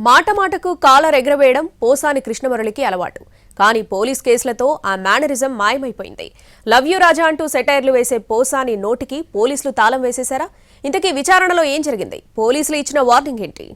మాట మాటకు కాలర్ ఎగరవేయడం పోసాని కృష్ణమురళికి అలవాటు. కానీ పోలీస్ కేసులతో ఆ మేనరిజం మాయమైపోయింది. లవ్ యూ రాజా అంటూ సెటైర్లు వేసే పోసాని నోటికి పోలీసులు తాళం వేసేశారా? ఇంతకీ విచారణలో ఏం జరిగింది? పోలీసులు ఇచ్చిన వార్నింగ్ ఏంటి?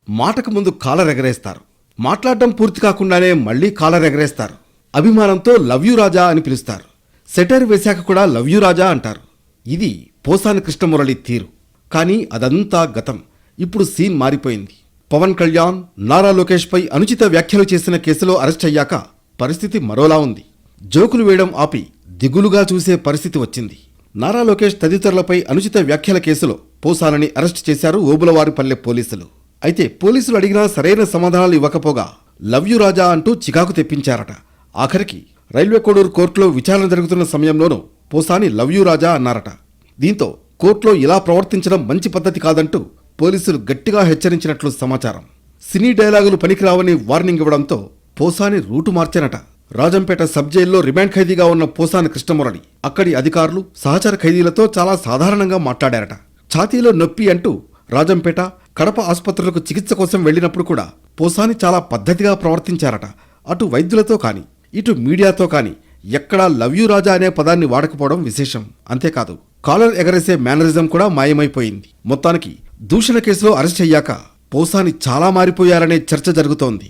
మాటకు ముందు కాలర్ ఎగరేస్తారు. మాట్లాడడం పూర్తి కాకుండానే మళ్లీ కాలర్ ఎగరేస్తారు. అభిమానంతో లవ్ యూ రాజా అని పిలుస్తారు. సెటైర్ వేశాక కూడా లవ్ యూ రాజా అంటారు. ఇది పోసాని కృష్ణమురళి తీరు. కానీ అదంతా గతం. ఇప్పుడు సీన్ మారిపోయింది. పవన్ కళ్యాణ్, నారా లోకేష్ పై అనుచిత వ్యాఖ్యలు చేసిన కేసులో అరెస్ట్ అయ్యాక పరిస్థితి మరోలా ఉంది. జోకులు వేయడం ఆపి దిగులుగా చూసే పరిస్థితి వచ్చింది. నారా లోకేష్ తదితరులపై అనుచిత వ్యాఖ్యల కేసులో పోసానని అరెస్ట్ చేశారు ఓబులవారిపల్లె పోలీసులు. అయితే పోలీసులు అడిగినా సరైన సమాధానాలు ఇవ్వకపోగా లవ్ యూ రాజా అంటూ చికాకు తెప్పించారట. ఆఖరికి రైల్వే కోడూరు కోర్టులో విచారణ జరుగుతున్న సమయంలోనూ పోసాని లవ్ యూ రాజా అన్నారట. దీంతో కోర్టులో ఇలా ప్రవర్తించడం మంచి పద్ధతి కాదంటూ పోలీసులు గట్టిగా హెచ్చరించినట్లు సమాచారం. సినీ డైలాగులు పనికిరావని వార్నింగ్ ఇవ్వడంతో పోసాని రూటు మార్చారట. రాజంపేట సబ్ జైల్లో రిమాండ్ ఖైదీగా ఉన్న పోసాని కృష్ణమురళి అక్కడి అధికారులు, సహచర ఖైదీలతో చాలా సాధారణంగా మాట్లాడారట. ఛాతీలో నొప్పి అంటూ రాజంపేట, కడప ఆసుపత్రులకు చికిత్స కోసం వెళ్లినప్పుడు కూడా పోసాని చాలా పద్ధతిగా ప్రవర్తించారట. అటు వైద్యులతో కాని, ఇటు మీడియాతో కాని ఎక్కడా లవ్ యూ రాజా అనే పదాన్ని వాడకపోవడం విశేషం. అంతేకాదు కాలర్ ఎగరేసే మేనరిజం కూడా మాయమైపోయింది. మొత్తానికి దూషణ కేసులో అరెస్ట్ అయ్యాక పోసాని చాలా మారిపోయారనే చర్చ జరుగుతోంది.